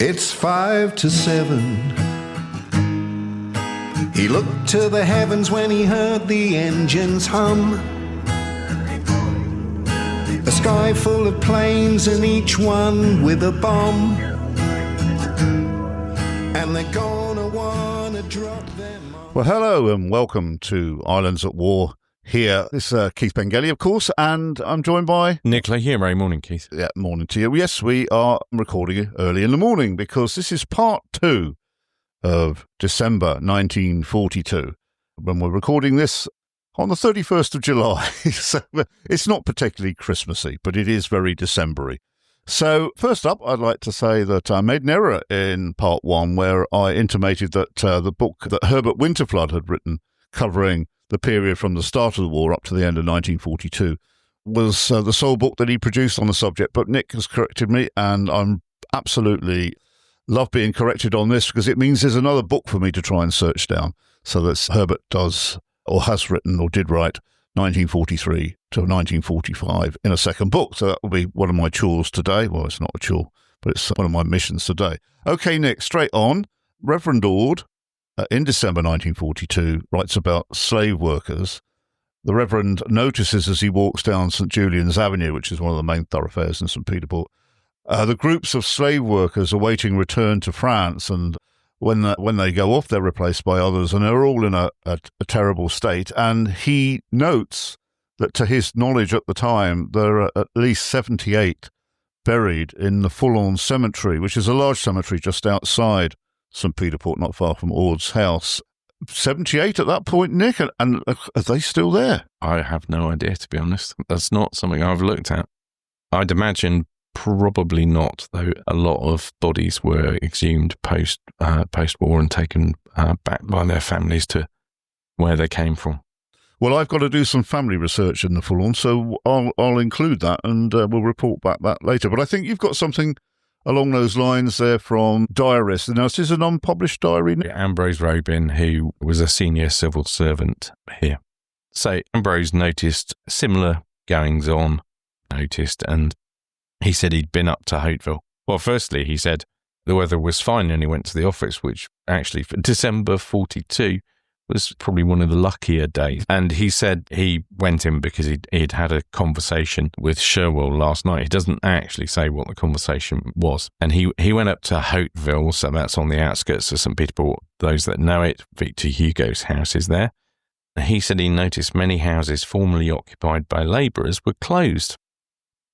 It's 5 to 7. He looked to the heavens when he heard the engines hum. A sky full of planes and each one with a bomb. And they're gonna wanna drop them on. Well, hello and welcome to Islands at War. Here, this is Keith Bengelli, of course, and I'm joined by... Nicola here. Morning, Keith. Yeah, morning to you. Yes, we are recording early in the morning because this is part 2 of December 1942, when we're recording this on the 31st of July. So it's not particularly Christmassy, but it is very December-y. So first up, I'd like to say that I made an error in part 1 where I intimated that the book that Herbert Winterflood had written covering the period from the start of the war up to the end of 1942 was the sole book that he produced on the subject. But Nick has corrected me, and I'm absolutely love being corrected on this because it means there's another book for me to try and search down. So that Herbert does, or has written, or did write 1943 to 1945 in a second book. So that will be one of my chores today. Well, it's not a chore, but it's one of my missions today. Okay, Nick, straight on. Reverend Ord, in December 1942, writes about slave workers. The Reverend notices as he walks down St. Julian's Avenue, which is one of the main thoroughfares in St. Peter-Port, the groups of slave workers awaiting return to France, and when they go off, they're replaced by others, and they're all in a terrible state. And he notes that, to his knowledge at the time, there are at least 78 buried in the Full-On Cemetery, which is a large cemetery just outside St. Peter-Port, not far from Ord's house. 78 at that point, Nick, and are they still there? I have no idea, to be honest. That's not something I've looked at. I'd imagine probably not, though a lot of bodies were exhumed post-war and taken back by their families to where they came from. Well, I've got to do some family research in the Full-On, so I'll include that, and we'll report back that later. But I think you've got something along those lines there from diarists. Now, this is an unpublished diary. Ambrose Robin, who was a senior civil servant here. So Ambrose noticed similar goings-on, and he said he'd been up to Hauteville. Well, firstly, he said the weather was fine and he went to the office, which actually for December 42 was probably one of the luckier days. And he said he went in because he'd had a conversation with Sherwell last night. He doesn't actually say what the conversation was. And he went up to Hauteville, so that's on the outskirts of St. Peter-Port. Those that know it, Victor Hugo's house is there. He said he noticed many houses formerly occupied by labourers were closed.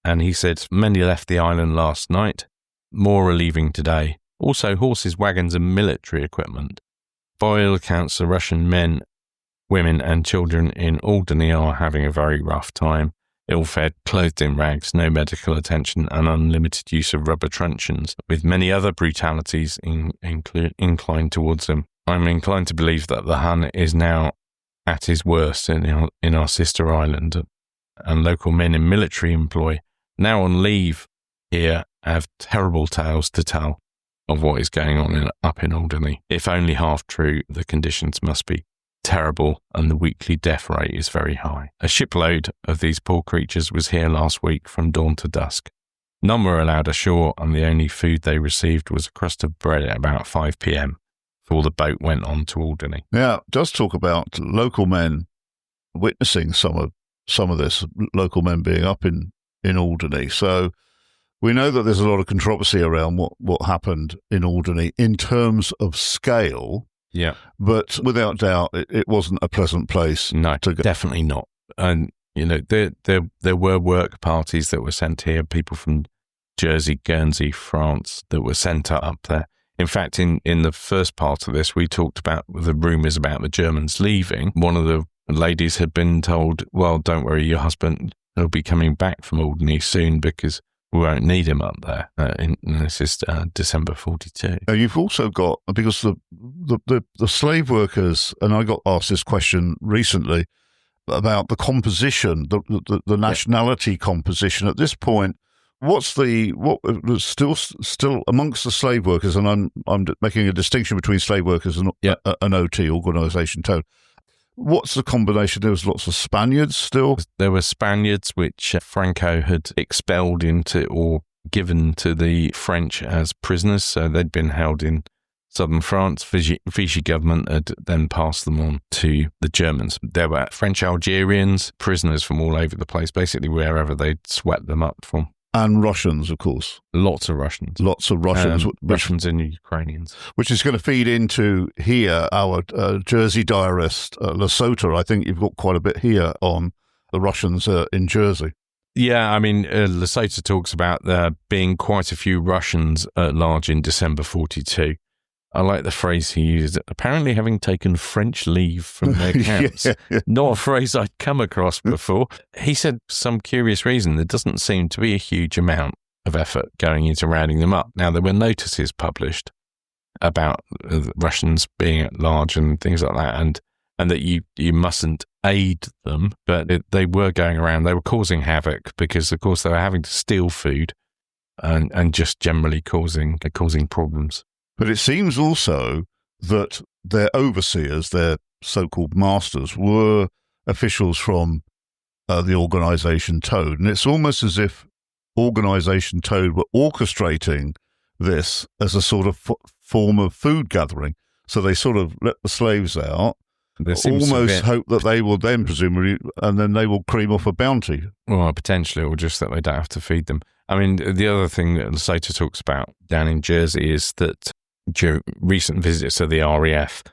And he said many left the island last night, more are leaving today. Also horses, wagons and military equipment. By all accounts, the Russian men, women and children in Alderney are having a very rough time. Ill-fed, clothed in rags, no medical attention and unlimited use of rubber truncheons, with many other brutalities inclined towards them. I'm inclined to believe that the Hun is now at his worst in our sister island, and local men in military employ, now on leave here, have terrible tales to tell of what is going on up in Alderney. If only half true, the conditions must be terrible and the weekly death rate is very high. A shipload of these poor creatures was here last week from dawn to dusk. None were allowed ashore, and the only food they received was a crust of bread at about 5 p.m. before the boat went on to Alderney. Yeah, it does talk about local men witnessing some of this, local men being up in Alderney. So we know that there's a lot of controversy around what happened in Alderney in terms of scale. Yeah. But without doubt, it wasn't a pleasant place. No, to go. Definitely not. And, there were work parties that were sent here, people from Jersey, Guernsey, France, that were sent up there. In fact, in the first part of this, we talked about the rumours about the Germans leaving. One of the ladies had been told, well, don't worry, your husband will be coming back from Alderney soon because we won't need him up there. This is December 42. You've also got, because the slave workers, and I got asked this question recently about the composition, the nationality composition at this point. What was still amongst the slave workers, and I'm making a distinction between slave workers and an OT, organisation tone. What's the combination? There was lots of Spaniards still. There were Spaniards which Franco had expelled into or given to the French as prisoners. So they'd been held in southern France. Vichy government had then passed them on to the Germans. There were French Algerians, prisoners from all over the place, basically wherever they'd swept them up from. And Russians, of course. Lots of Russians. Russians and Ukrainians. Which is going to feed into here, our Jersey diarist, Lesotho. I think you've got quite a bit here on the Russians in Jersey. Yeah, I mean, Lesotho talks about there being quite a few Russians at large in December 42. I like the phrase he used, apparently having taken French leave from their camps. Yeah. Not a phrase I'd come across before. He said, for some curious reason, there doesn't seem to be a huge amount of effort going into rounding them up. Now, there were notices published about Russians being at large and things like that, and that you mustn't aid them, but they were going around, they were causing havoc because, of course, they were having to steal food and just generally causing problems. But it seems also that their overseers, their so-called masters, were officials from the organisation Toad. And it's almost as if organisation Toad were orchestrating this as a sort of form of food gathering. So they sort of let the slaves out, almost hope that they will then, presumably, and then they will cream off a bounty. Well, potentially, or just that they don't have to feed them. I mean, the other thing that Lesotho talks about down in Jersey is that during recent visits to the RAF,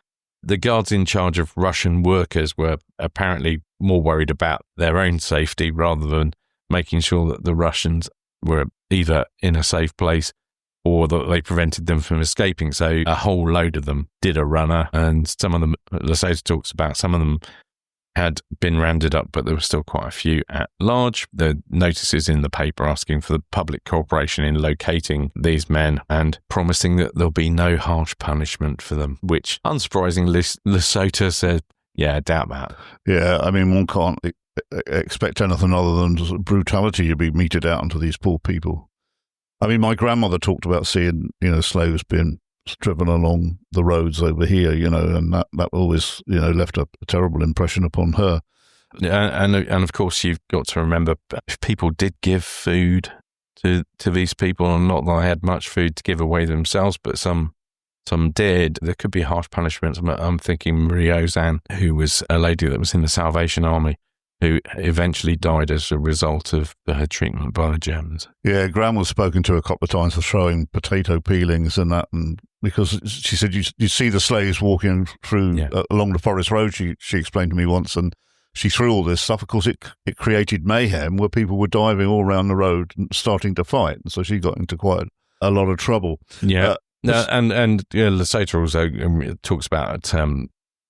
the guards in charge of Russian workers were apparently more worried about their own safety rather than making sure that the Russians were either in a safe place or that they prevented them from escaping. So a whole load of them did a runner, and some of them, Lesotho talks about, some of them had been rounded up, but there were still quite a few at large. The notices in the paper asking for the public cooperation in locating these men and promising that there'll be no harsh punishment for them, which, unsurprisingly, Lesotho said, yeah, I doubt that. Yeah, I mean, one can't expect anything other than brutality to be meted out onto these poor people. I mean, my grandmother talked about seeing, slaves being driven along the roads over here, and that always, left a terrible impression upon her. And of course, you've got to remember, if people did give food to these people, and not that they had much food to give away themselves, but some did, there could be harsh punishments. I'm thinking Marie Ozanne, who was a lady that was in the Salvation Army, who eventually died as a result of her treatment by the Germans. Yeah, Gran was spoken to a couple of times for throwing potato peelings and that, and because she said you see the slaves walking through along the forest road, she explained to me once, and she threw all this stuff. Of course, it created mayhem where people were diving all around the road and starting to fight, and so she got into quite a lot of trouble. Yeah, and Lesotho also talks about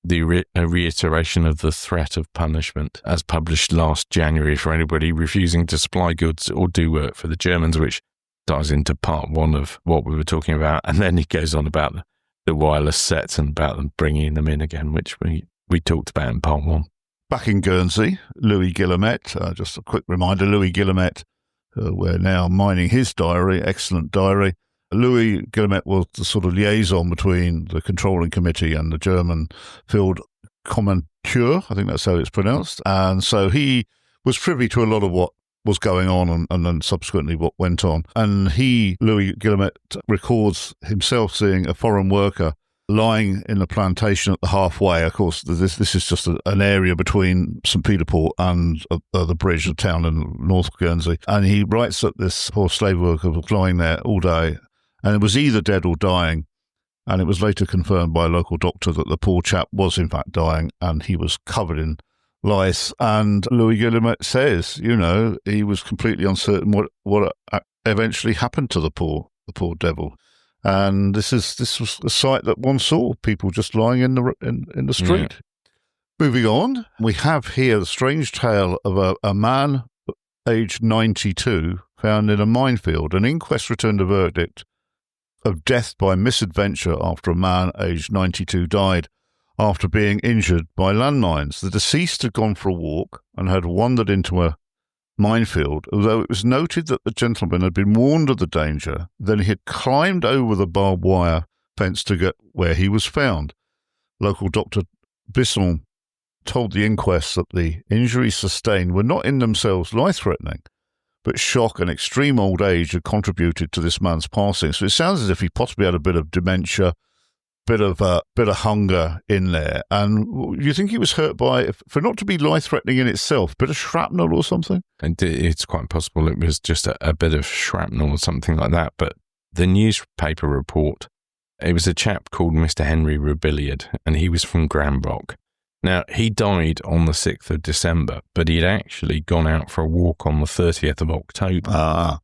the reiteration of the threat of punishment as published last January for anybody refusing to supply goods or do work for the Germans, which ties into part one of what we were talking about. And then he goes on about the wireless sets and about them bringing them in again, which we talked about in part one. Back in Guernsey, Louis Guillemette, just a quick reminder, Louis Guillemette, we're now mining his diary, excellent diary. Louis Guillemette was the sort of liaison between the controlling committee and the German field commentateur, I think that's how it's pronounced. And so he was privy to a lot of what was going on and then subsequently what went on. And Louis Guillemette, records himself seeing a foreign worker lying in the plantation at the halfway. Of course, this is just an area between St. Peter Port and the bridge, the town in North Guernsey. And he writes that this poor slave worker was lying there all day, and it was either dead or dying. And it was later confirmed by a local doctor that the poor chap was in fact dying, and he was covered in lice. And Louis Guillemette says, he was completely uncertain what eventually happened to the poor devil. And this was a sight that one saw, people just lying in the street. Yeah. Moving on, we have here the strange tale of a man aged 92 found in a minefield. An inquest returned a verdict of death by misadventure after a man aged 92 died after being injured by landmines. The deceased had gone for a walk and had wandered into a minefield, although it was noted that the gentleman had been warned of the danger. Then he had climbed over the barbed wire fence to get where he was found. Local Dr. Bisson told the inquest that the injuries sustained were not in themselves life-threatening, but shock and extreme old age had contributed to this man's passing. So it sounds as if he possibly had a bit of dementia, bit of hunger in there. And you think he was hurt by, for not to be life-threatening in itself, bit of shrapnel or something? And it's quite possible it was just a bit of shrapnel or something like that. But the newspaper report, it was a chap called Mr. Henry Roubiliard, and he was from Granbrook. Now, he died on the 6th of December, but he'd actually gone out for a walk on the 30th of October.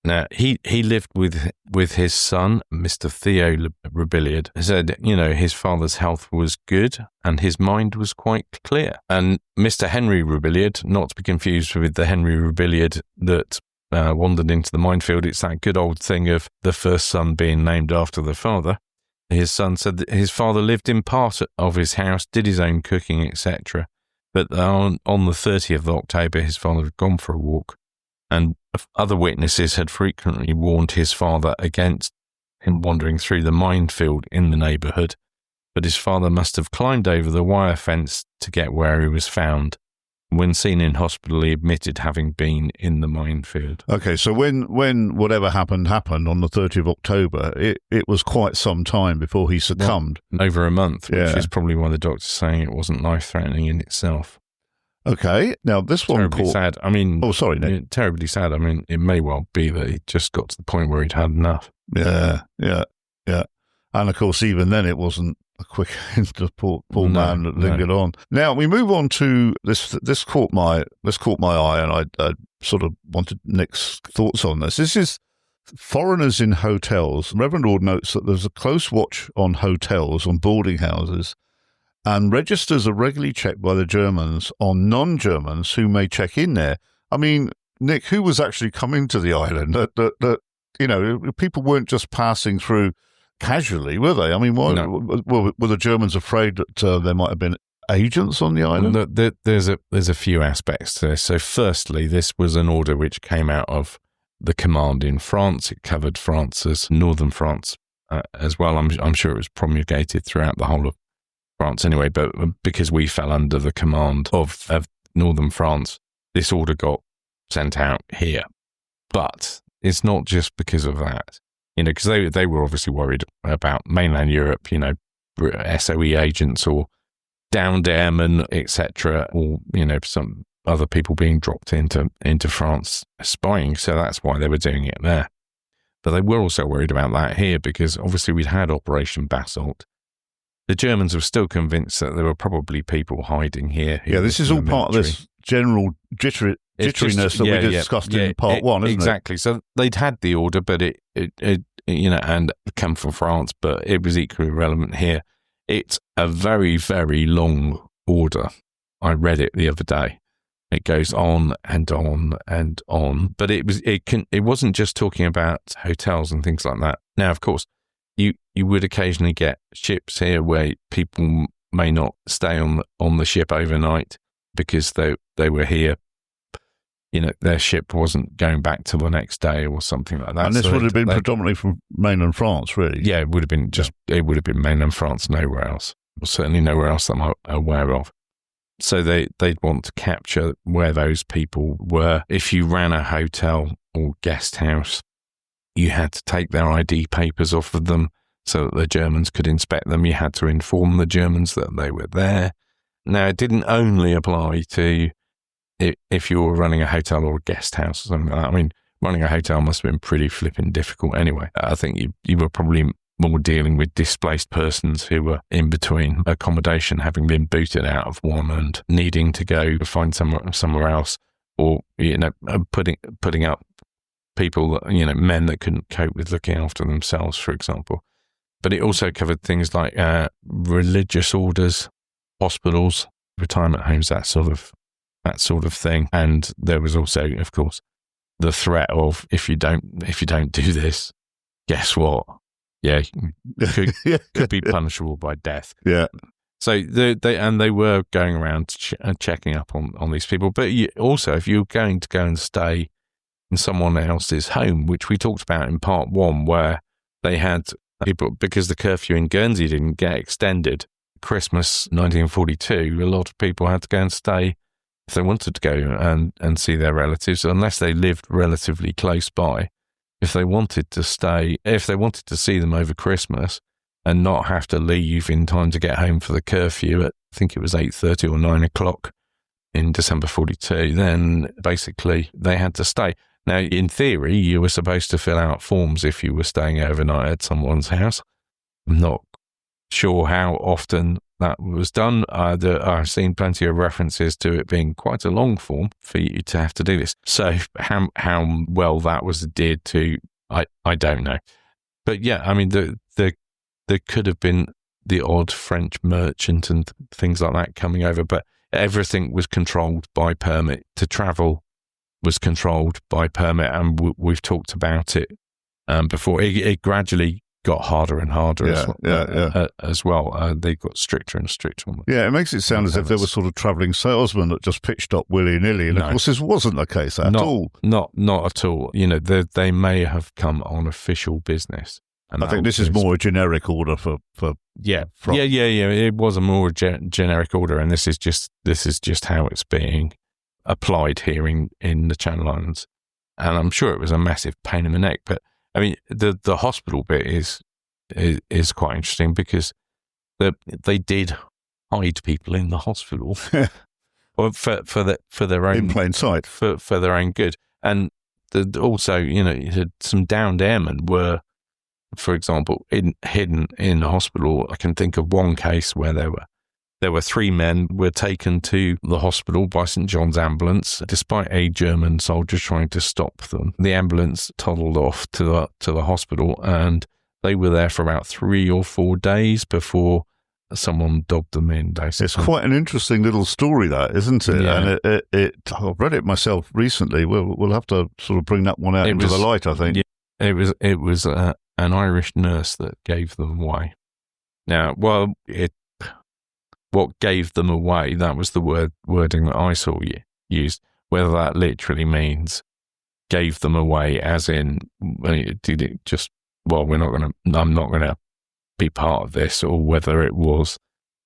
Now, he lived with his son, Mr. Theo Roubiliard. He said, his father's health was good and his mind was quite clear. And Mr. Henry Roubiliard, not to be confused with the Henry Roubiliard that wandered into the minefield, it's that good old thing of the first son being named after the father. His son said that his father lived in part of his house, did his own cooking, etc. But on the 30th of October, his father had gone for a walk, and other witnesses had frequently warned his father against him wandering through the minefield in the neighbourhood. But his father must have climbed over the wire fence to get where he was found. When seen in hospital, he admitted having been in the minefield. Okay, so when whatever happened on the 30th of October, it was quite some time before he succumbed. Well, over a month, which is probably why the doctor's saying it wasn't life-threatening in itself. Okay, now this one terribly sad. I mean, sorry, Nick. Terribly sad. I mean, it may well be that he just got to the point where he'd had enough. Yeah. And of course, even then, it wasn't a quick end. The poor man that lingered on. Now we move on to this. This caught my eye, and I sort of wanted Nick's thoughts on this. This is foreigners in hotels. Reverend Ord notes that there's a close watch on hotels, on boarding houses, and registers are regularly checked by the Germans on non-Germans who may check in there. I mean, Nick, who was actually coming to the island? That people weren't just passing through casually, were they? I mean, why were the Germans afraid that there might have been agents on the island? There's a few aspects to this. So firstly, this was an order which came out of the command in France. It covered France's northern France as well. I'm sure it was promulgated throughout the whole of France anyway, but because we fell under the command of northern France, this order got sent out here. But it's not just because of that. Because they were obviously worried about mainland Europe, SOE agents or downed airmen, etc., or some other people being dropped into France spying. So that's why they were doing it there. But they were also worried about that here because obviously we'd had Operation Basalt. The Germans were still convinced that there were probably people hiding here. Yeah, this is all part of this general jitteriness that we discussed in part one, isn't it? Exactly. So they'd had the order, but it and come from France, but it was equally relevant here. It's a very, very long order. I read it the other day. It goes on and on and on, but it wasn't just talking about hotels and things like that. Now, of course, you would occasionally get ships here where people may not stay on the ship overnight because they were here. Their ship wasn't going back till the next day or something like that. And this would have been predominantly from mainland France, really. Yeah, it would have been mainland France, nowhere else. Well, certainly nowhere else that I'm aware of. So they'd want to capture where those people were. If you ran a hotel or guest house, you had to take their ID papers off of them so that the Germans could inspect them. You had to inform the Germans that they were there. Now, it didn't only apply to if you were running a hotel or a guest house or something like that. I mean, running a hotel must have been pretty flipping difficult anyway. I think you were probably more dealing with displaced persons who were in between accommodation, having been booted out of one and needing to go to find somewhere else, or putting up people, men that couldn't cope with looking after themselves, for example. But it also covered things like religious orders, hospitals, retirement homes, that sort of thing. And there was also, of course, the threat of if you don't do this, guess what? Yeah, could be punishable by death. Yeah. So they were going around checking up on these people. But also, if you're going to go and stay in someone else's home, which we talked about in part one, where they had people, because the curfew in Guernsey didn't get extended, Christmas 1942, a lot of people had to go and stay if they wanted to go and see their relatives, unless they lived relatively close by, if they wanted to see them over Christmas and not have to leave in time to get home for the curfew at, I think it was 8:30 or 9 o'clock in December 42, then basically they had to stay. Now, in theory, you were supposed to fill out forms if you were staying overnight at someone's house. I'm not sure how often that was done. I've seen plenty of references to it being quite a long form for you to have to do this. So how well that was adhered to, I don't know. But yeah, I mean, there could have been the odd French merchant and things like that coming over, but everything was controlled by permit. To travel was controlled by permit, and we've talked about it before. It gradually got harder and harder as well. They got stricter and stricter on that. Yeah, it makes it sound as if there were sort of travelling salesmen that just pitched up willy-nilly, and of course this wasn't the case at all. Not at all. You know, they may have come on official business. I think this is more a generic order for Yeah. It was a more generic order, and this is just how it's being applied here in the Channel Islands. And I'm sure it was a massive pain in the neck. But I mean, the hospital bit is quite interesting because they did hide people in the hospital for their own, in plain sight, for their own good. And also, you know, some downed airmen were, for example, hidden in the hospital. I can think of one case where there were 3 men were taken to the hospital by St. John's ambulance, despite a German soldier trying to stop them. The ambulance toddled off to the hospital, and they were there for about 3 or 4 days before someone dobbed them in. Basically. It's quite an interesting little story, that, isn't it? Yeah. And I've read it myself recently. We'll have to sort of bring that one out into the light, I think. Yeah, it was an Irish nurse that gave them away. Now, what gave them away, that was the wording that I saw used. Whether that literally means gave them away as in, did it just, I'm not going to be part of this, or whether it was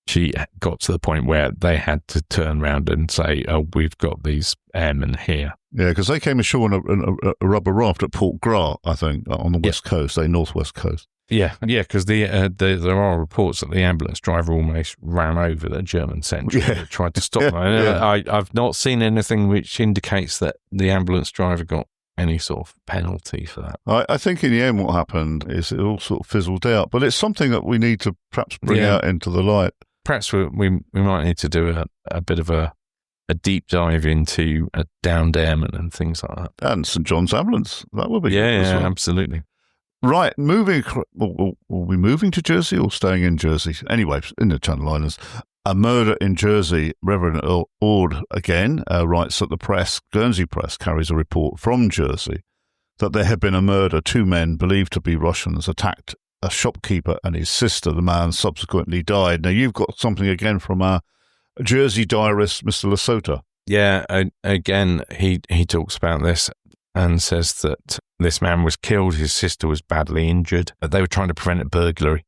she got to the point where they had to turn around and say, oh, we've got these airmen here. Yeah, because they came ashore on a rubber raft at Port Gras, I think, on the west coast, northwest coast. Yeah, because there are reports that the ambulance driver almost ran over the German sentry that tried to stop them. I've not seen anything which indicates that the ambulance driver got any sort of penalty for that. I think in the end what happened is it all sort of fizzled out, but it's something that we need to perhaps bring out into the light. Perhaps we might need to do a bit of a deep dive into a downed airman and things like that. And St. John's ambulance, that would be good as well. Absolutely. Right, we'll be moving to Jersey or staying in Jersey? Anyway, in the Channel Islands. A murder in Jersey. Reverend Ord again writes that the press, Guernsey Press, carries a report from Jersey that there had been a murder. 2 men believed to be Russians attacked a shopkeeper and his sister. The man subsequently died. Now, you've got something again from our Jersey diarist, Mr. Lesota. Yeah, again, he talks about this and says that this man was killed, his sister was badly injured. They were trying to prevent a burglary.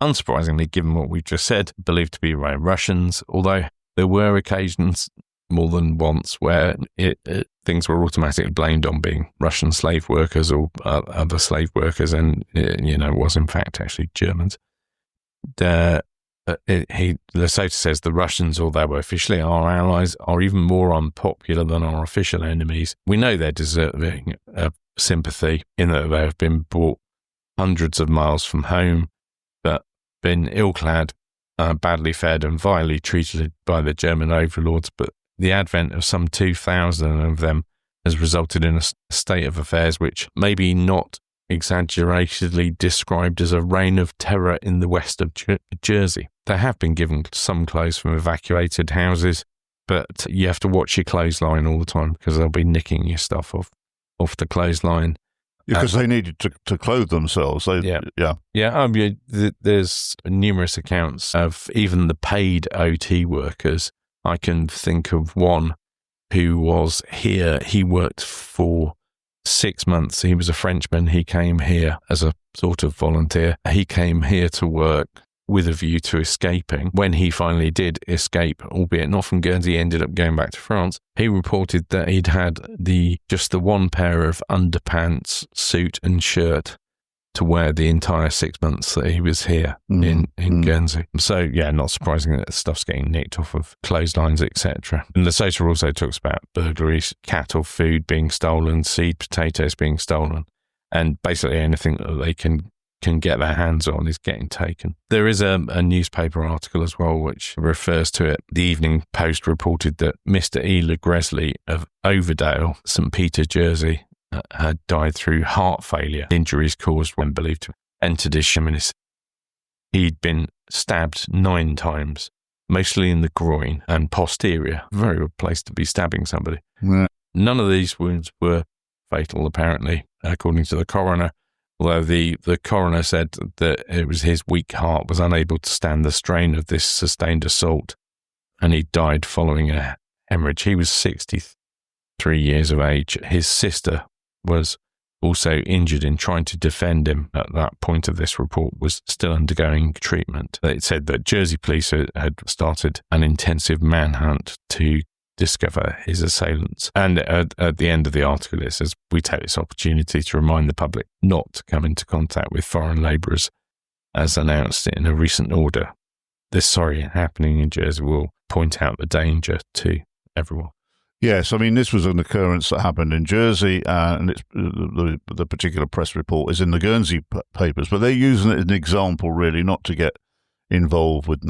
Unsurprisingly, given what we've just said, believed to be by Russians, although there were occasions more than once where things were automatically blamed on being Russian slave workers or other slave workers, and it was in fact actually Germans. Lesota says the Russians, although officially our allies, are even more unpopular than our official enemies. We know they're deserving of sympathy in that they have been brought hundreds of miles from home, but been ill-clad, badly fed and vilely treated by the German overlords. But the advent of some 2,000 of them has resulted in a state of affairs which may be not exaggeratedly described as a reign of terror in the west of Jersey. They have been given some clothes from evacuated houses, but you have to watch your clothesline all the time because they'll be nicking your stuff off the clothesline. Because they needed to clothe themselves. There's numerous accounts of even the paid OT workers. I can think of one who was here. He worked for 6 months. He was a Frenchman. He came here as a sort of volunteer. He came here to work with a view to escaping. When he finally did escape, albeit not from Guernsey, he ended up going back to France. He reported that he'd had just the one pair of underpants, suit and shirt to wear the entire 6 months that he was here in Guernsey. So, yeah, not surprising that stuff's getting nicked off of clotheslines, etc. And the SOTA also talks about burglaries, cattle food being stolen, seed potatoes being stolen, and basically anything that they can get their hands on is getting taken. There is a newspaper article as well which refers to it. The Evening Post reported that Mr. E. Le Gresley of Overdale, St. Peter, Jersey, had died through heart failure, injuries caused when believed to have entered his chimneys. He'd been stabbed 9 times, mostly in the groin and posterior. Very good place to be stabbing somebody. Yeah. None of these wounds were fatal, apparently, according to the coroner, although the coroner said that it was his weak heart was unable to stand the strain of this sustained assault, and he died following a hemorrhage. He was 63 years of age. His sister was also injured in trying to defend him at that point of this report, was still undergoing treatment. It said that Jersey police had started an intensive manhunt to discover his assailants. And at the end of the article, it says, we take this opportunity to remind the public not to come into contact with foreign labourers, as announced in a recent order. This sorry happening in Jersey will point out the danger to everyone. Yes, I mean, this was an occurrence that happened in Jersey, and it's the particular press report is in the Guernsey papers, but they're using it as an example, really, not to get involved with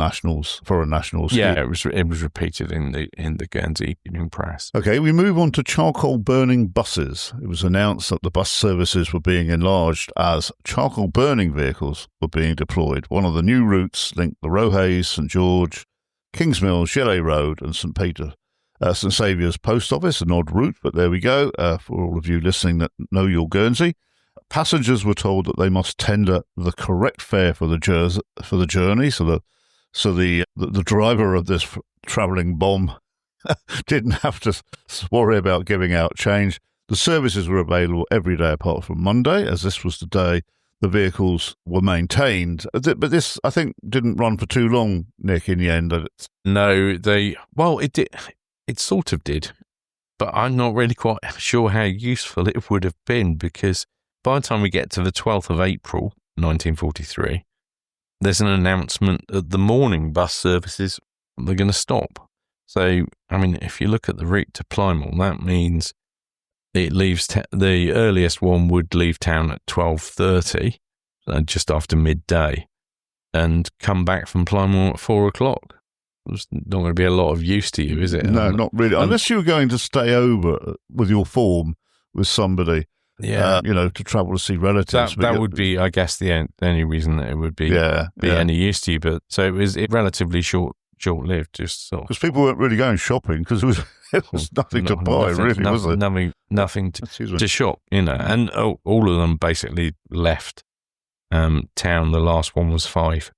foreign nationals. Yeah, it was repeated in the Guernsey Evening Press. Okay, we move on to charcoal burning buses. It was announced that the bus services were being enlarged as charcoal burning vehicles were being deployed. One of the new routes linked the Rohays, St George, Kingsmill, Gillet Road, and St Saviour's Post Office, an odd route, but there we go, for all of you listening that know your Guernsey. Passengers were told that they must tender the correct fare for the journey, so the driver of this travelling bomb didn't have to worry about giving out change. The services were available every day apart from Monday, as this was the day the vehicles were maintained. But this, I think, didn't run for too long, Nick, in the end. No, it did. It sort of did, but I'm not really quite sure how useful it would have been, because by the time we get to the 12th of April, 1943, there's an announcement that the morning bus services are going to stop. So, I mean, if you look at the route to Plymouth, that means it leaves the earliest one would leave town at 12:30, just after midday, and come back from Plymouth at 4 o'clock. There's not going to be a lot of use to you, is it? No, not really. Unless you were going to stay over with your form with somebody, to travel to see relatives. That would be, I guess, the only reason that it would be any use to you. But so it was relatively short-lived, just sort of. Because people weren't really going shopping because it was nothing to buy, really, was it? Nothing to shop, and all of them basically left town. The last one was 5.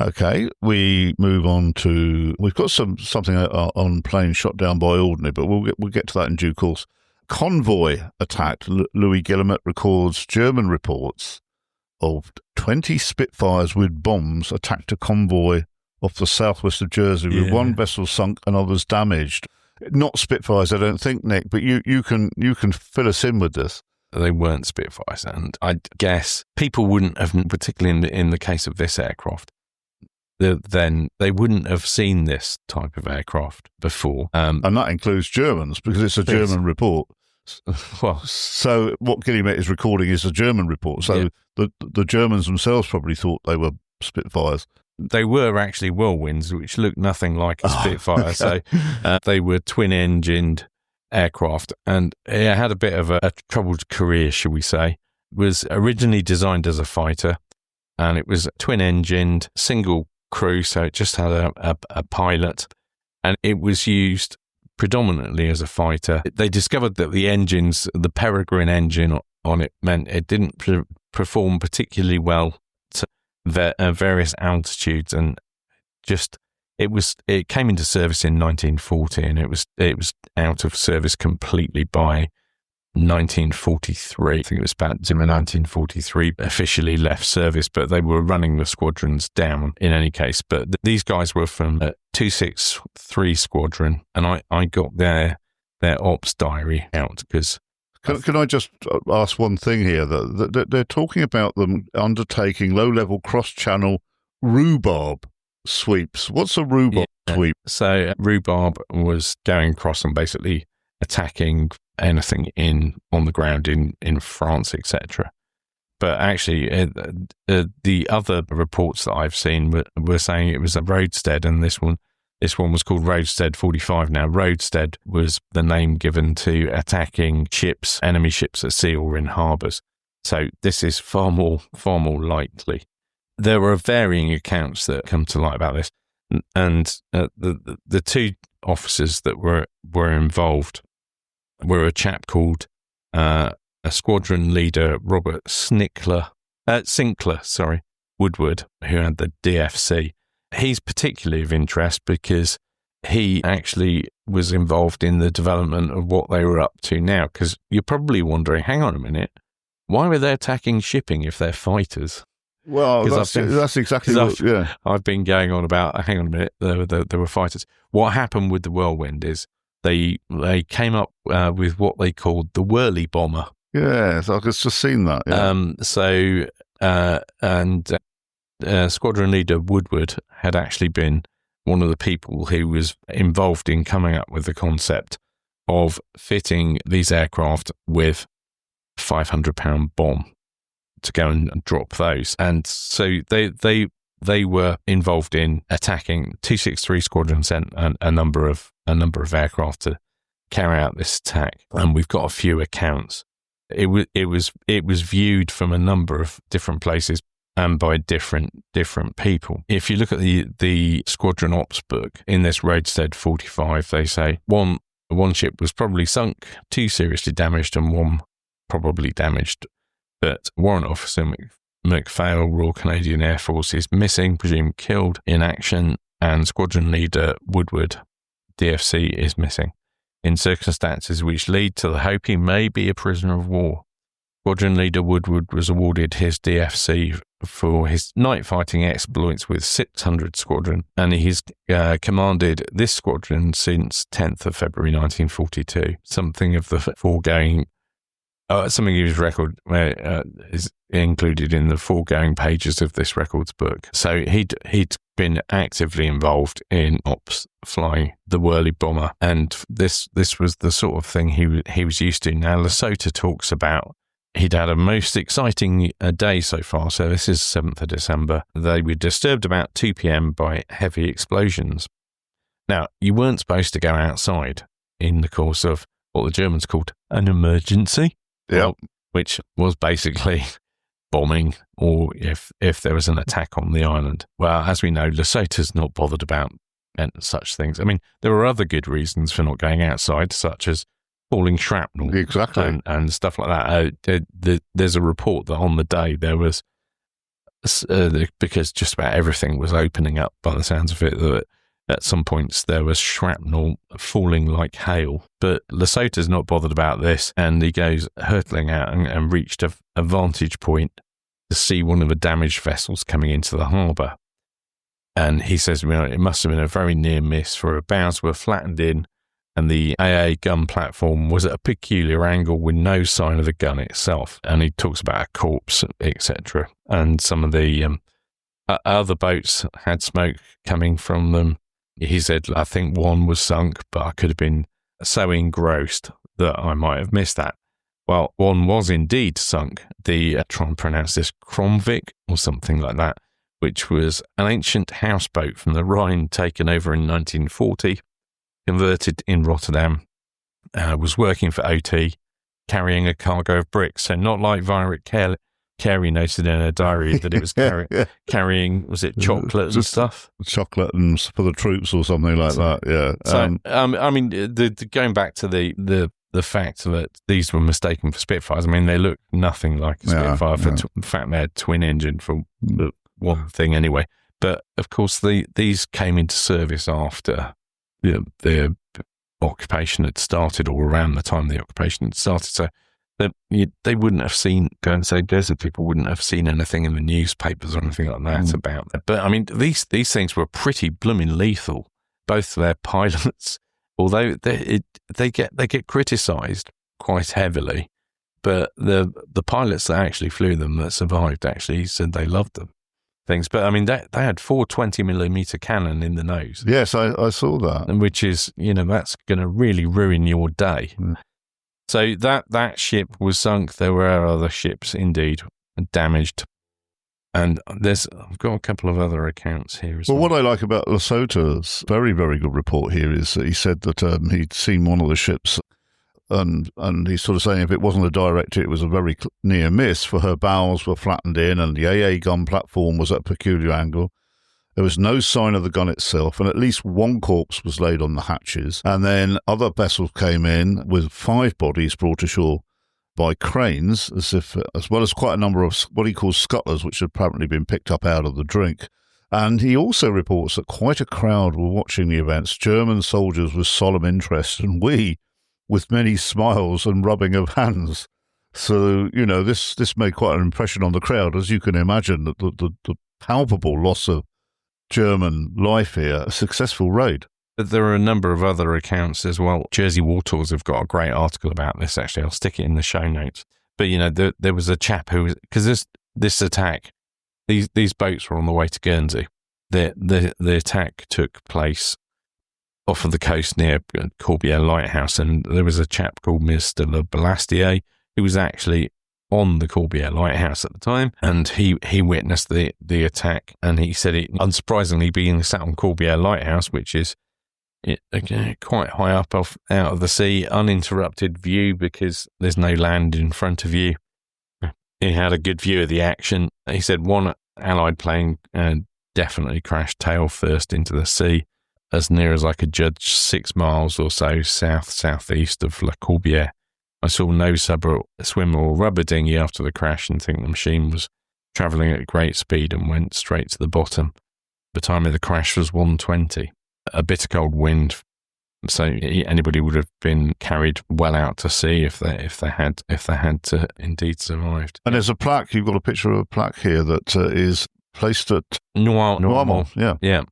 Okay, we move on to, we've got something on plane shot down by Alderney, but we'll get to that in due course. Convoy attacked. Louis Guillemette records German reports of 20 Spitfires with bombs attacked a convoy off the southwest of Jersey, with one vessel sunk and others damaged. Not Spitfires, I don't think, Nick, but you can fill us in with this. They weren't Spitfires, and I guess people wouldn't have, particularly in the case of this aircraft, then they wouldn't have seen this type of aircraft before. And that includes Germans, because it's a German report. Well, so what Guillemette is recording is a German report. So the Germans themselves probably thought they were Spitfires. They were actually Whirlwinds, which looked nothing like a Spitfire. Okay. So they were twin-engined aircraft, and it had a bit of a troubled career, shall we say. It was originally designed as a fighter, and it was twin-engined, single crew, so it just had a pilot, and it was used predominantly as a fighter. They discovered that the engines, the Peregrine engine on it, meant it didn't perform particularly well to various altitudes, and just it came into service in 1940, and it was out of service completely by 1943. I think it was about December 1943 officially left service, but they were running the squadrons down in any case. But these guys were from 263 Squadron, and I got their ops diary out because... Can I just ask one thing here? That they're talking about them undertaking low-level cross-channel rhubarb sweeps. What's a rhubarb sweep? So rhubarb was going across and basically attacking anything on the ground in France, etc. But actually, the other reports that I've seen were saying it was a roadstead, and this one was called Roadstead 45. Now, roadstead was the name given to attacking ships, enemy ships at sea or in harbours. So this is far more likely. There are varying accounts that come to light about this, and the two officers that were involved were a chap called a squadron leader, Robert Sinclair, Woodward, who had the DFC. He's particularly of interest because he actually was involved in the development of what they were up to now. Because you're probably wondering, hang on a minute, why were they attacking shipping if they're fighters? Well, that's exactly what, yeah. I've been going on about, hang on a minute, there were fighters. What happened with the Whirlwind is they came up with what they called the Whirlibomber. Yeah, so I've just seen that. Yeah. Squadron leader Woodward had actually been one of the people who was involved in coming up with the concept of fitting these aircraft with a £500 bomb to go and drop those. And so they were involved in attacking 263 Squadron, sent a number of aircraft to carry out this attack. And we've got a few accounts. It was viewed from a number of different places and by different people. If you look at the Squadron Ops book in this Roadstead 45, they say one ship was probably sunk, 2 seriously damaged, and 1 probably damaged. But Warrant Officer McPhail, Royal Canadian Air Force, is missing, presumed killed in action, and Squadron Leader Woodward, DFC, is missing, in circumstances which lead to the hope he may be a prisoner of war. Squadron Leader Woodward was awarded his DFC for his night fighting exploits with 600 Squadron, and he's commanded this squadron since 10th of February 1942. Something of the foregoing, something of his record is included in the foregoing pages of this records book. So he'd been actively involved in ops flying the Whirlibomber, and this was the sort of thing he was used to. Now, Lesotho talks about he'd had a most exciting day so far. So this is 7th of December. They were disturbed about 2 p.m. by heavy explosions. Now, you weren't supposed to go outside in the course of what the Germans called an emergency, which was basically bombing, or if there was an attack on the island. Well, as we know, Lesotho's not bothered about such things. I mean, there are other good reasons for not going outside, such as falling shrapnel, exactly, and stuff like that. There's a report that on the day there was, because just about everything was opening up by the sounds of it, that at some points there was shrapnel falling like hail. But Lesotho's not bothered about this, and he goes hurtling out and reached a vantage point to see one of the damaged vessels coming into the harbour. And he says, it must have been a very near miss, for her bows were flattened in, and the AA gun platform was at a peculiar angle with no sign of the gun itself. And he talks about a corpse, etc. And some of the other boats had smoke coming from them. He said, I think one was sunk, but I could have been so engrossed that I might have missed that. Well, one was indeed sunk. Try and pronounce this, Convoy or something like that, which was an ancient houseboat from the Rhine taken over in 1940. Converted in Rotterdam, was working for OT, carrying a cargo of bricks. So not like Violet Carey noted in her diary that it was carrying, was it chocolate and stuff? Chocolate and for the troops or something like that, yeah. So, I mean, going back to the fact that these were mistaken for Spitfires, I mean, they look nothing like a Spitfire. In fact, they had twin engine for one thing anyway. But, of course, these came into service after the occupation had started, or around the time the occupation had started. So They wouldn't have seen, Guernsey desert people wouldn't have seen anything in the newspapers or anything like that about that. But I mean, these things were pretty blooming lethal. Both their pilots, although they get criticised quite heavily, but the pilots that actually flew them that survived actually said they loved them. Things, but I mean, they had 4 20mm cannon in the nose. Yes, I saw that. Which is, that's going to really ruin your day. So that ship was sunk. There were other ships, indeed, damaged. And I've got a couple of other accounts here as well. Well, what I like about Lesoto's very, very good report here is that he said that he'd seen one of the ships, and he's sort of saying if it wasn't a direct hit, it was a very near miss, for her bows were flattened in and the AA gun platform was at a peculiar angle. There was no sign of the gun itself, and at least one corpse was laid on the hatches. And then other vessels came in with 5 bodies brought ashore by cranes, as well as quite a number of what he calls scuttlers, which had apparently been picked up out of the drink. And he also reports that quite a crowd were watching the events, German soldiers with solemn interest, and we with many smiles and rubbing of hands. So, this made quite an impression on the crowd, as you can imagine, that the palpable loss of German life here, a successful raid. But there are a number of other accounts as well. Jersey War Tours have got a great article about this, actually. I'll stick it in the show notes. But, there was a chap who was, because this attack, these boats were on the way to Guernsey. The attack took place off of the coast near Corbière Lighthouse, and there was a chap called Mr. Le Balastier who was actually on the Corbière Lighthouse at the time, and he witnessed the attack, and he said it, unsurprisingly, being sat on Corbière Lighthouse, which is quite high up out of the sea, uninterrupted view because there's no land in front of you. He had a good view of the action. He said one Allied plane definitely crashed tail first into the sea, as near as I could judge 6 miles or so southeast of La Corbière. I saw no swimmer or rubber dinghy after the crash and think the machine was travelling at great speed and went straight to the bottom. The time of the crash was 1:20. A bitter cold wind, so anybody would have been carried well out to sea if they had indeed survived. And there's a plaque. You've got a picture of a plaque here that is placed at Noirmont. Yeah.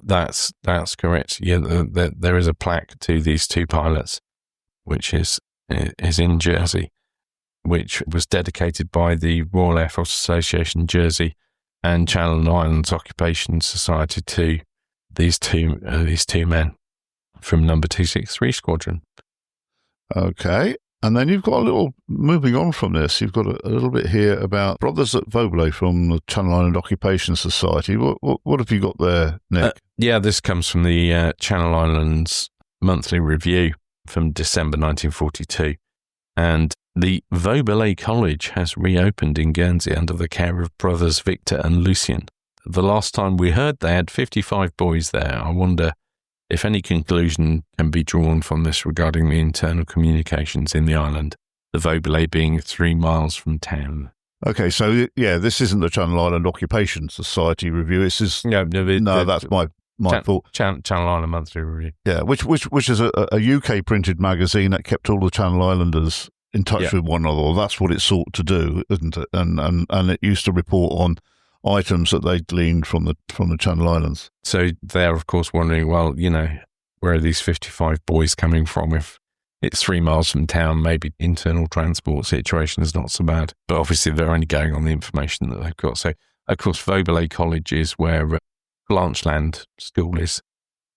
That's correct. Yeah, there is a plaque to these 2 pilots, which is in Jersey, which was dedicated by the Royal Air Force Association Jersey and Channel Islands Occupation Society to these two men from number 263 Squadron. Okay. And then you've got a little, moving on from this, you've got a little bit here about brothers at Vaublay from the Channel Island Occupation Society. What have you got there, Nick? This comes from the Channel Islands Monthly Review from December 1942. And the Vaublay College has reopened in Guernsey under the care of brothers Victor and Lucien. The last time we heard, they had 55 boys there. I wonder if any conclusion can be drawn from this regarding the internal communications in the island, the Vaublay being 3 miles from town. Okay, so this isn't the Channel Island Occupation Society review. This is that's my fault. Channel Island Monthly Review. Yeah, which is a UK printed magazine that kept all the Channel Islanders in touch with one another. That's what it sought to do, isn't it? And it used to report on items that they gleaned from the Channel Islands. So they're, of course, wondering, well, where are these 55 boys coming from? If it's 3 miles from town, maybe internal transport situation is not so bad. But obviously they're only going on the information that they've got. So, of course, Vaublay College is where Blancheland School is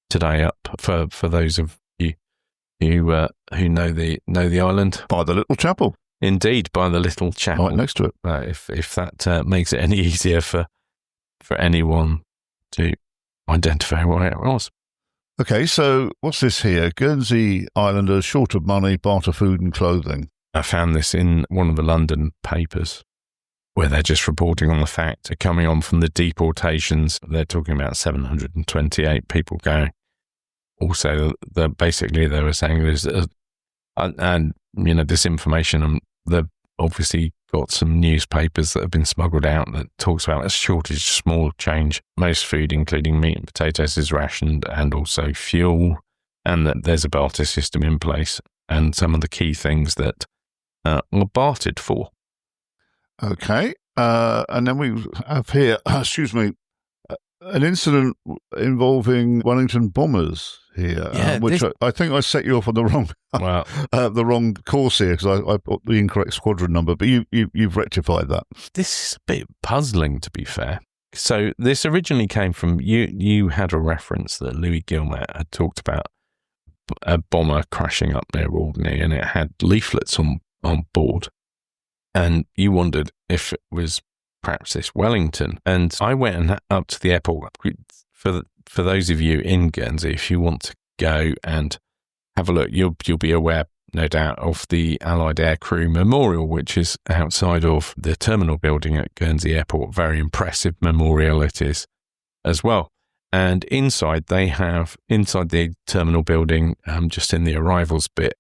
today, up for those of you who know the island. By the little chapel. Indeed, by the little chapel. Right next to it. If that makes it any easier for anyone to identify where it was. Okay, so what's this here? Guernsey Islanders short of money, barter food and clothing. I found this in one of the London papers, where they're just reporting on the fact of coming on from the deportations. They're talking about 728 people going. Also, they were saying there's this information, they've obviously got some newspapers that have been smuggled out that talks about a shortage of small change. Most food, including meat and potatoes, is rationed, and also fuel, and that there's a barter system in place. And some of the key things that or bartered for. Okay. And then we have here, excuse me, an incident involving Wellington bombers here, which I think I set you off on the wrong the wrong course here because I put the incorrect squadron number, but you've rectified that. This is a bit puzzling, to be fair. So this originally came from, you had a reference that Louis Guillemette had talked about a bomber crashing up near Alderney, and it had leaflets on board. And you wondered if it was perhaps this Wellington. And I went up to the airport. For those of you in Guernsey, if you want to go and have a look, you'll be aware, no doubt, of the Allied Aircrew Memorial, which is outside of the terminal building at Guernsey Airport. Very impressive memorial it is as well. And inside the terminal building, just in the arrivals bit,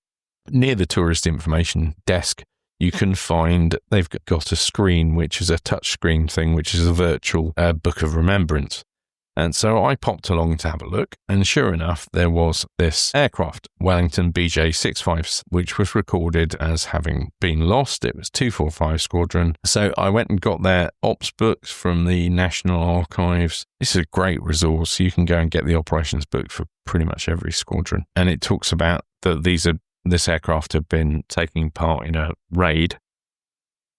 near the tourist information desk, you can find they've got a screen, which is a touch screen thing, which is a virtual book of remembrance. And so I popped along to have a look, and sure enough, there was this aircraft, Wellington BJ-65, which was recorded as having been lost. It was 245 Squadron. So I went and got their ops books from the National Archives. This is a great resource. You can go and get the operations book for pretty much every squadron. And it talks about that this aircraft had been taking part in a raid,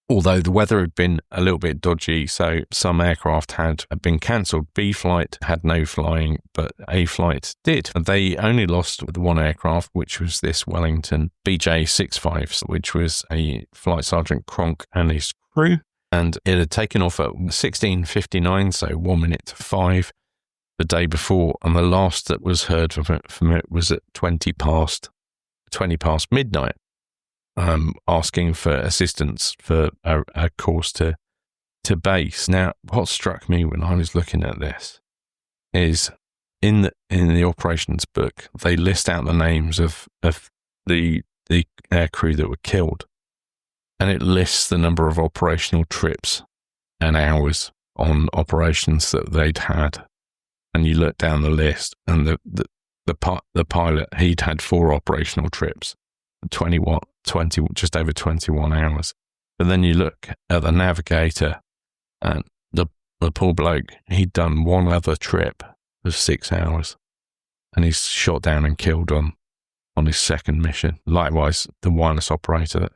although the weather had been a little bit dodgy, so some aircraft had been cancelled. B flight had no flying, but A flight did. They only lost the one aircraft, which was this Wellington BJ-65, which was a Flight Sergeant Cronk and his crew, and it had taken off at 16:59, so 1 minute to 5 the day before, and the last that was heard from it was at 20 past midnight. Asking for assistance for a course to base. Now, what struck me when I was looking at this is in the operations book, they list out the names of the air crew that were killed, and it lists the number of operational trips and hours on operations that they'd had. And you look down the list, and the pilot, he'd had 4 operational trips, 20, just over 21 hours. But then you look at the navigator, and the poor bloke, he'd done one other trip of 6 hours, and he's shot down and killed on his second mission. Likewise, the wireless operator,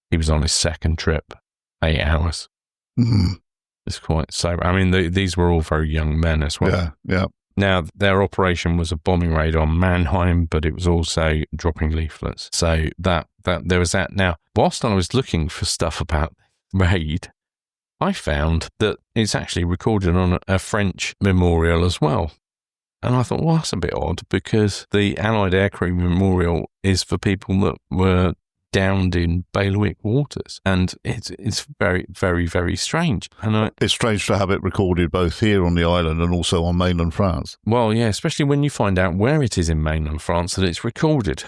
he was on his second trip, 8 hours. Mm. It's quite sober. I mean, these were all very young men as well. Yeah. Now, their operation was a bombing raid on Mannheim, but it was also dropping leaflets. So that there was that. Now, whilst I was looking for stuff about raid, I found that it's actually recorded on a French memorial as well. And I thought, well, that's a bit odd, because the Allied Aircrew Memorial is for people that were downed in bailiwick waters, and it's very, very, very strange. And it's strange to have it recorded both here on the island and also on mainland France. Well, yeah, especially when you find out where it is in mainland France that it's recorded,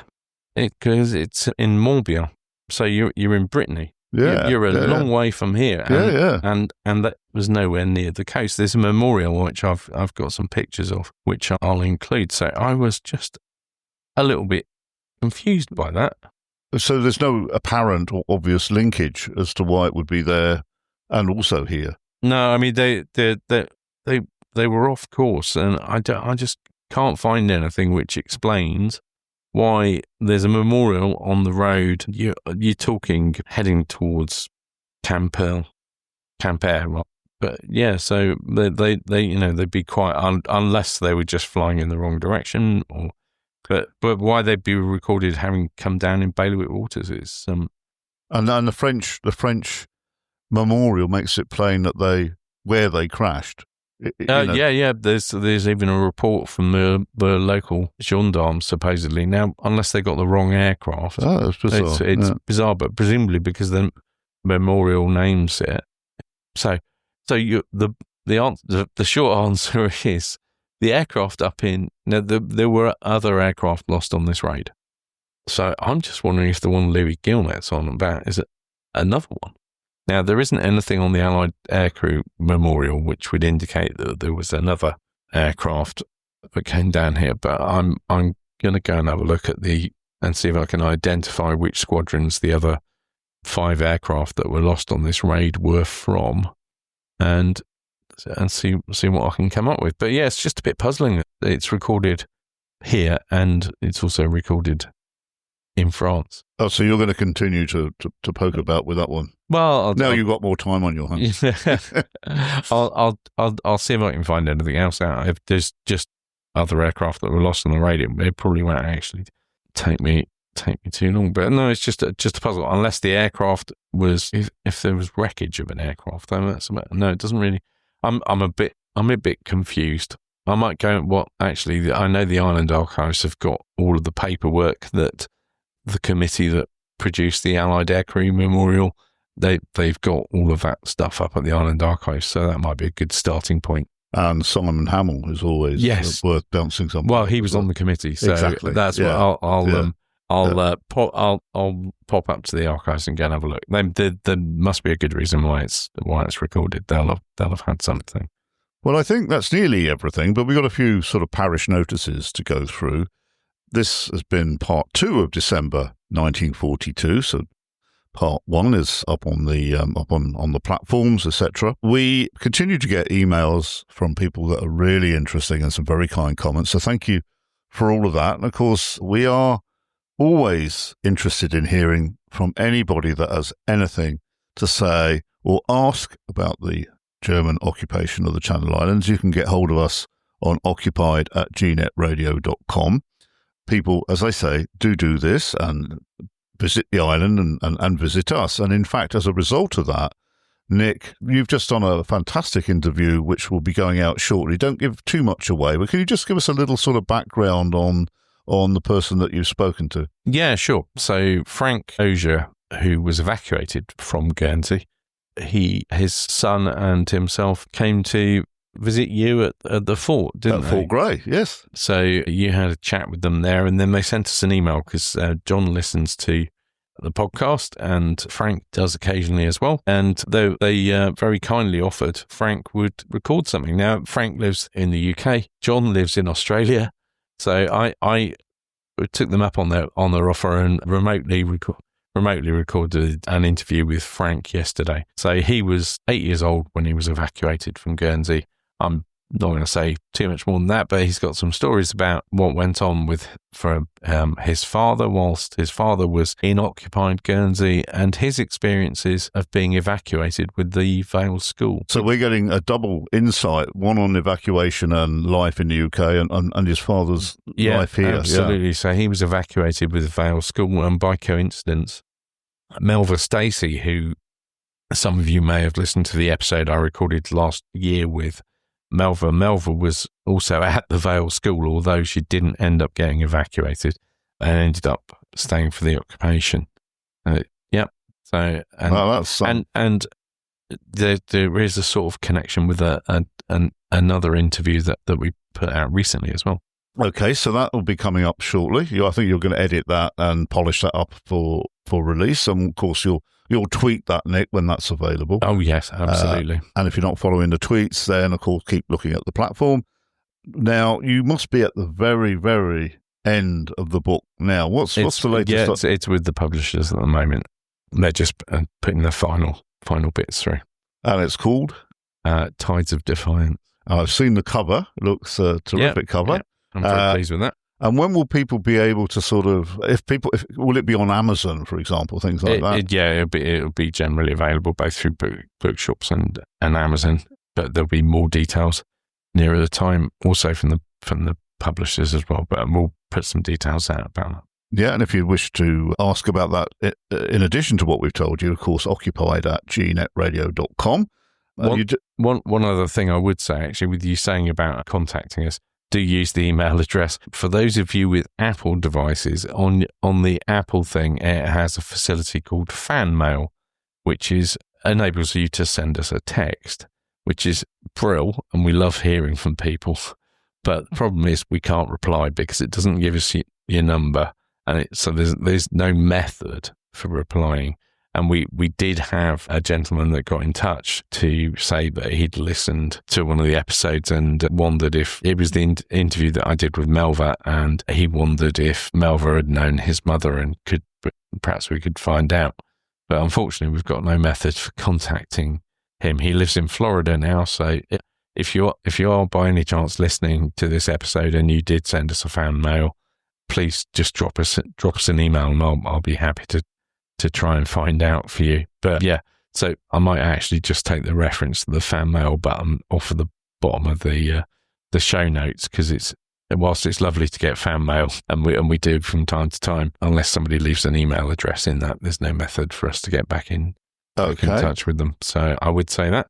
because it's in Morbihan, so you're in Brittany. Yeah, you're a long way from here. And, and that was nowhere near the coast. There's a memorial which I've got some pictures of, which I'll include. So I was just a little bit confused by that. So there's no apparent or obvious linkage as to why it would be there and also here. No, I mean they were off course, and I just can't find anything which explains why there's a memorial on the road. You're talking heading towards Quimper, right? But yeah, so they they'd be quite unless they were just flying in the wrong direction, or. But why they'd be recorded having come down in bailiwick waters is and the French memorial makes it plain that where they crashed. Yeah. There's even a report from the local gendarmes supposedly. Now, unless they got the wrong aircraft, that's bizarre. It's bizarre, but presumably because the memorial names it. So the short answer is. The aircraft there were other aircraft lost on this raid. So I'm just wondering if the one Louis Guillemette's on about is another one. Now, there isn't anything on the Allied Aircrew Memorial which would indicate that there was another aircraft that came down here, but I'm going to go and have a look at and see if I can identify which squadrons the 5 aircraft that were lost on this raid were from, and see what I can come up with. But yeah, it's just a bit puzzling. It's recorded here and it's also recorded in France. Oh, so you're going to continue to poke about with that one? Well, now you've got more time on your hands. I'll see if I can find anything else out. If there's just other aircraft that were lost on the raid, it probably won't actually take me too long. But no, it's just a puzzle. Unless the aircraft was, if there was wreckage of an aircraft, then that's no. It doesn't really. I'm a bit confused. I might go. What actually? I know the Island Archives have got all of the paperwork that the committee that produced the Allied Aircrew Memorial. They've got all of that stuff up at the Island Archives, so that might be a good starting point. And Simon Hamill is always worth bouncing something. Well, he was on the committee, so exactly. That's what I'll pop up to the archives and go and have a look. There must be a good reason why it's recorded. They'll have had something. Well, I think that's nearly everything, but we've got a few sort of parish notices to go through. This has been part 2 of December 1942, so part 1 is up on the on the platforms, etc. We continue to get emails from people that are really interesting and some very kind comments. So thank you for all of that. And of course, we are always interested in hearing from anybody that has anything to say or ask about the German occupation of the Channel Islands. You can get hold of us on occupied@gnetradio.com. People, as I say, do this and visit the island and visit us. And in fact, as a result of that, Nick, you've just done a fantastic interview, which will be going out shortly. Don't give too much away, but can you just give us a little sort of background on the person that you've spoken to? Yeah, sure. So Frank Auger, who was evacuated from Guernsey, his son and himself came to visit you at the fort, didn't they? Fort Grey, yes. So you had a chat with them there, and then they sent us an email because John listens to the podcast, and Frank does occasionally as well. And they very kindly offered Frank would record something. Now, Frank lives in the UK, John lives in Australia, so I took them up on their offer and remotely recorded an interview with Frank yesterday. So he was 8 years old when he was evacuated from Guernsey. I'm not going to say too much more than that, but he's got some stories about what went on for his father whilst his father was in occupied Guernsey and his experiences of being evacuated with the Vale School. So we're getting a double insight, one on evacuation and life in the UK and his father's life here. Absolutely. Yeah. So he was evacuated with the Vale School, and by coincidence, Melva Stacey, who some of you may have listened to the episode I recorded last year with Melva. Melva was also at the Vale School, although she didn't end up getting evacuated and ended up staying for the occupation. So and there is a sort of connection with another interview that we put out recently as well. Okay, so that will be coming up shortly. I think you're going to edit that and polish that up for release, and of course you'll tweet that, Nick, when that's available. Oh yes, absolutely. And if you're not following the tweets, then of course keep looking at the platform. Now you must be at the very, very end of the book now. What's the latest? Yeah, it's with the publishers at the moment. They're just putting the final bits through. And it's called Tides of Defiance. I've seen the cover. It looks a terrific cover. Yeah. I'm very pleased with that. And when will people be able to sort of, will it be on Amazon, for example, things like that? It'll be generally available both through bookshops and Amazon, but there'll be more details nearer the time, also from the publishers as well. But we'll put some details out about that. Yeah, and if you wish to ask about that, in addition to what we've told you, of course, occupied@gnetradio.com. One other thing I would say, actually, with you saying about contacting us, do use the email address. For those of you with Apple devices, on the Apple thing, it has a facility called Fan Mail, which enables you to send us a text, which is brill, and we love hearing from people. But the problem is we can't reply because it doesn't give us your number, and so there's no method for replying. And we did have a gentleman that got in touch to say that he'd listened to one of the episodes and wondered if it was the interview that I did with Melva, and he wondered if Melva had known his mother and perhaps we could find out. But unfortunately, we've got no method for contacting him. He lives in Florida now, so if you are by any chance listening to this episode and you did send us a fan mail, please just drop us an email, and I'll be happy to try and find out for you. But yeah, so I might actually just take the reference to the fan mail button off of the bottom of the show notes, because whilst it's lovely to get fan mail, and we do from time to time, unless somebody leaves an email address in that, there's no method for us to get back in touch with them. So I would say that.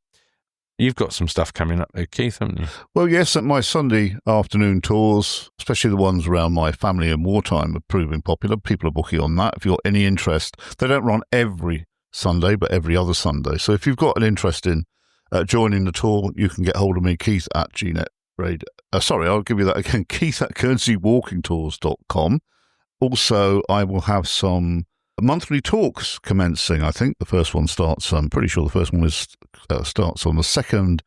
You've got some stuff coming up there, Keith, haven't you? Well, yes, my Sunday afternoon tours, especially the ones around my family and wartime, are proving popular. People are booking on that. If you've got any interest, they don't run every Sunday, but every other Sunday. So if you've got an interest in joining the tour, you can get hold of me, Keith at GNet Radio. Sorry, I'll give you that again, Keith at GuernseyWalkingTours.com. Also, I will have some monthly talks commencing. I think the first one starts, I'm pretty sure the first one starts on the 2nd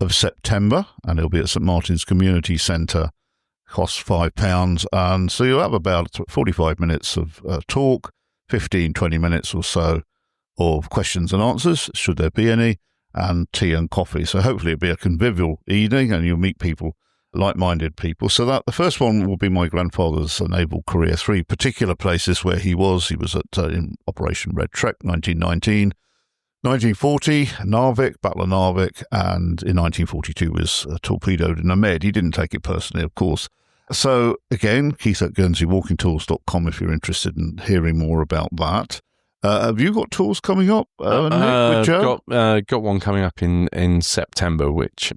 of September, and it'll be at St Martin's Community Centre. Costs £5, and so you'll have about 45 minutes of talk, 15-20 minutes or so of questions and answers, should there be any, and tea and coffee. So hopefully it'll be a convivial evening, and you'll meet people, like-minded people. So that the first one will be my grandfather's naval career, 3 particular places where he was. He was at in Operation Red Trek, 1919, 1940, Narvik, Battle of Narvik, and in 1942 was torpedoed in a med. He didn't take it personally, of course. So again, Keith at GuernseyWalkingTours.com if you're interested in hearing more about that. Have you got tours coming up, Nick, with Joe? Got one coming up in September, which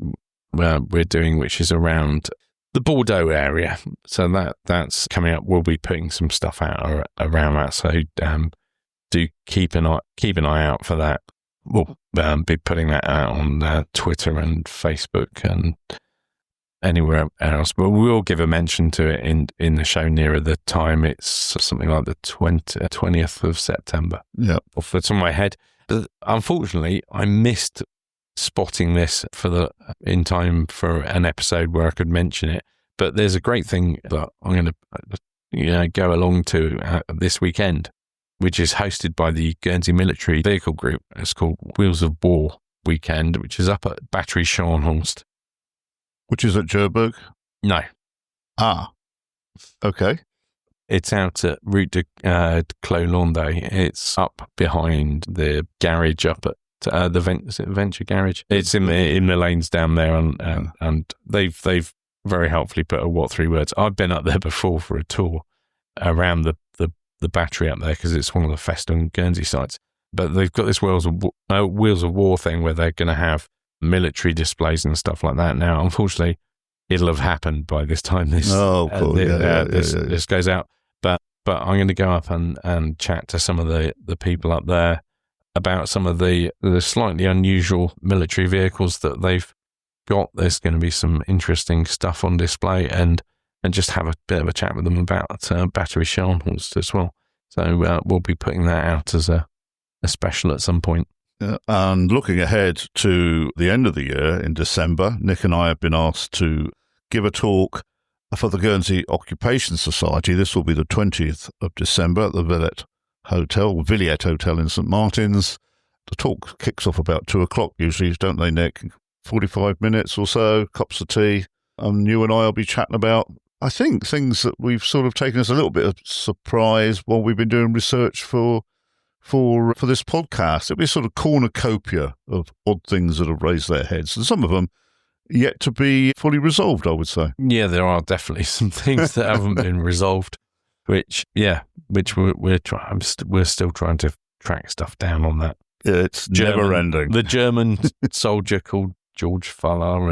we're doing, which is around the Bordeaux area. So that's coming up. We'll be putting some stuff out around that. So do keep an eye out for that. We'll be putting that out on Twitter and Facebook and anywhere else, but we'll give a mention to it in the show nearer the time. It's something like the 20th of September. Yeah, off the top of my head. But unfortunately, I missed spotting this in time for an episode where I could mention it. But there's a great thing that I'm going to go along to this weekend, which is hosted by the Guernsey Military Vehicle Group. It's called Wheels of War Weekend, which is up at Battery Scharnhorst. Which is at Jerburg? No. Ah, okay. It's out at Route de Clos Landais. It's up behind the garage up at the Venture Garage. It's in the lanes down there, and they've very helpfully put a 3 words. I've been up there before for a tour around the battery up there because it's one of the Festung Guernsey sites. But they've got this Wheels of War thing where they're going to have military displays and stuff like that. Now, unfortunately, it'll have happened by this time this goes out. But I'm going to go up and chat to some of the people up there about some of the slightly unusual military vehicles that they've got. There's going to be some interesting stuff on display, and just have a bit of a chat with them about Battery Scharnhorst as well. So we'll be putting that out as a special at some point. And looking ahead to the end of the year in December, Nick and I have been asked to give a talk for the Guernsey Occupation Society. This will be the 20th of December at the Villiers Hotel in St Martin's. The talk kicks off about 2:00 usually, don't they, Nick? 45 minutes or so, cups of tea. And you and I will be chatting about, I think, things that we've sort of taken as a little bit of surprise while we've been doing research for this podcast. It'll be a sort of cornucopia of odd things that have raised their heads, and some of them yet to be fully resolved, I would say. Yeah, there are definitely some things that haven't been resolved, which we're still trying to track stuff down on that. Yeah, it's never ending. The German soldier called George Faller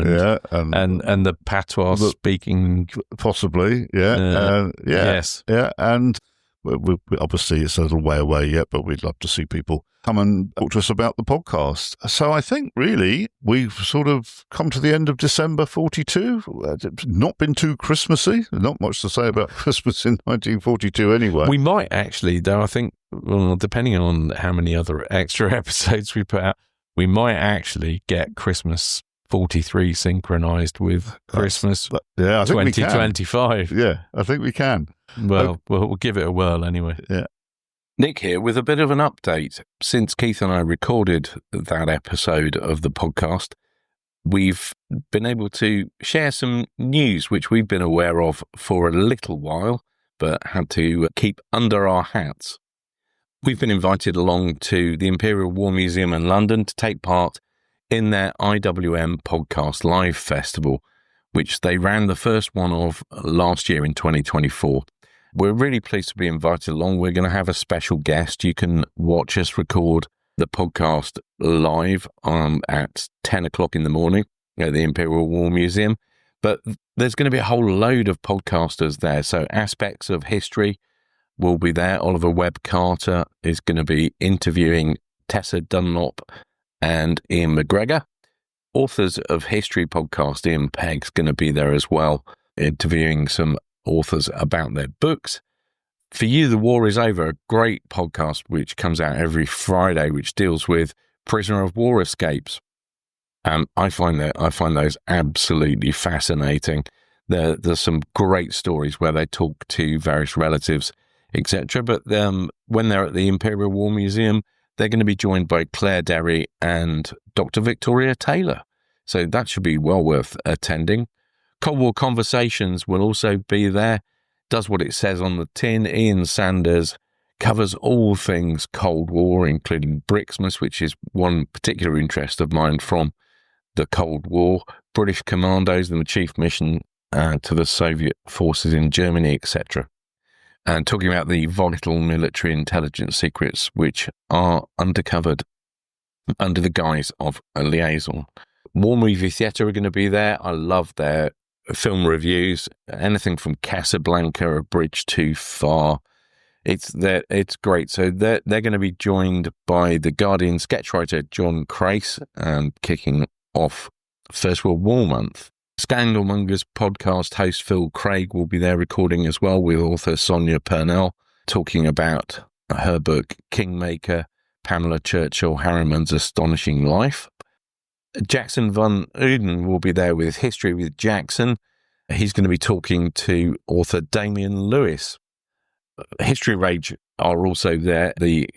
and the patois speaking, possibly. Yes, and. We obviously, it's a little way away yet, but we'd love to see people come and talk to us about the podcast. So I think really we've sort of come to the end of December 42. It's not been too Christmassy. Not much to say about Christmas in 1942 anyway. We might actually, though, I think, well, depending on how many other extra episodes we put out, we might actually get Christmas 43 synchronized with Christmas 2025. Yeah, I think we can. Well, we'll give it a whirl anyway. Yeah. Nick here with a bit of an update. Since Keith and I recorded that episode of the podcast, we've been able to share some news which we've been aware of for a little while, but had to keep under our hats. We've been invited along to the Imperial War Museum in London to take part in their IWM Podcast Live Festival, which they ran the first one of last year in 2024. We're really pleased to be invited along. We're going to have a special guest. You can watch us record the podcast live at 10 o'clock in the morning at the Imperial War Museum. But there's going to be a whole load of podcasters there. So aspects of history will be there. Oliver Webb-Carter is going to be interviewing Tessa Dunlop and Ian McGregor. Authors of History podcast, Ian Pegg's going to be there as well, interviewing some authors about their books. For You, the War is Over, a great podcast which comes out every Friday, which deals with prisoner of war escapes. I find those absolutely fascinating. There's some great stories where they talk to various relatives, etc. But when they're at the Imperial War Museum, they're going to be joined by Claire Derry and Dr. Victoria Taylor. So that should be well worth attending. Cold War Conversations will also be there. Does what it says on the tin. Ian Sanders covers all things Cold War, including Brixmas, which is one particular interest of mine from the Cold War, British commandos and the chief mission to the Soviet forces in Germany, etc. And talking about the volatile military intelligence secrets which are undercovered under the guise of a liaison. War Movie Theatre are going to be there. I love their film reviews, anything from Casablanca, A Bridge Too Far. It's great. So they're going to be joined by the Guardian sketchwriter John Crace, kicking off First World War month. Scandalmongers podcast host Phil Craig will be there recording as well, with author Sonia Purnell talking about her book Kingmaker, Pamela Churchill Harriman's Astonishing Life. Jackson Van Uden will be there with History with Jackson. He's going to be talking to author Damian Lewis. History Rage are also there. The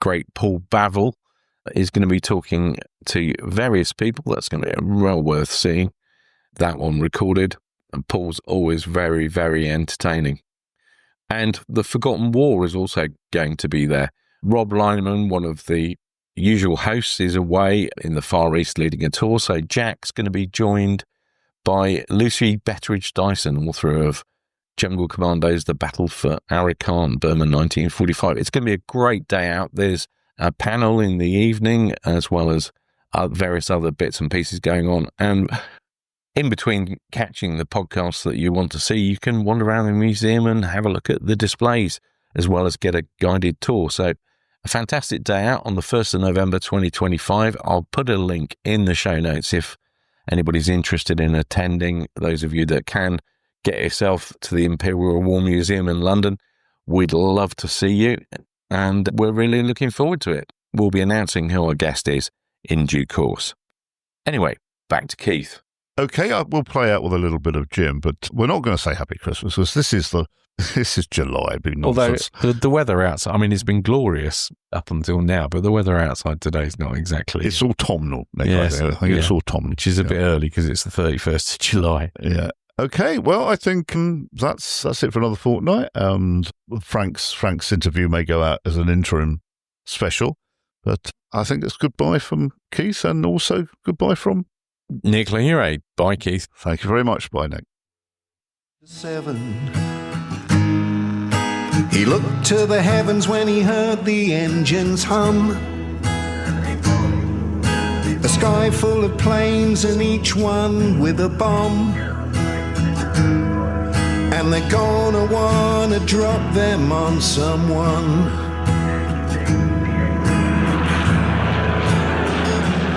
great Paul Bavel is going to be talking to various people. That's going to be well worth seeing. That one recorded. And Paul's always very, very entertaining. And The Forgotten War is also going to be there. Rob Lineman, one of the usual hosts, is away in the Far East leading a tour, so Jack's going to be joined by Lucy Betteridge Dyson, author of Jungle Commandos, The Battle for Arakan, Burma 1945. It's going to be a great day out. There's a panel in the evening, as well as various other bits and pieces going on. And in between catching the podcasts that you want to see, you can wander around the museum and have a look at the displays, as well as get a guided tour. So a fantastic day out on the 1st of November 2025. I'll put a link in the show notes if anybody's interested in attending. Those of you that can, get yourself to the Imperial War Museum in London. We'd love to see you, and we're really looking forward to it. We'll be announcing who our guest is in due course. Anyway, back to Keith. Okay, we'll play out with a little bit of Jim, but we're not going to say Happy Christmas, because this is July. It'd be nonsense. Although the weather outside, I mean, it's been glorious up until now, but the weather outside today is not exactly. It's autumnal. Yes, I think it's autumnal. Which is a bit early because it's the 31st of July. Yeah. Okay, well, I think that's it for another fortnight. Frank's interview may go out as an interim special, but I think it's goodbye from Keith, and also goodbye from Nick Lingere. Bye, Keith. Thank you very much. Bye, Nick. 7. He looked to the heavens when he heard the engines hum. A sky full of planes, and each one with a bomb. And they're gonna wanna drop them on someone.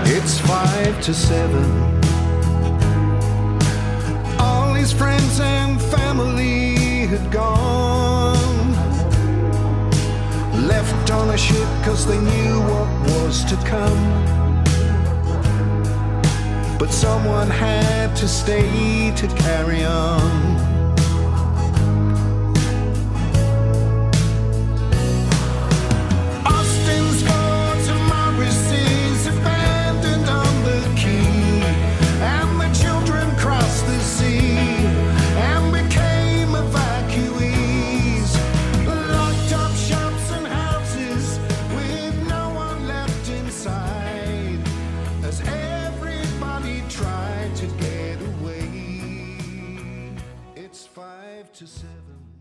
It's 5 to 7. All his friends and family had gone, left on a ship 'cause they knew what was to come. But someone had to stay to carry on. to get away. It's 5 to 7.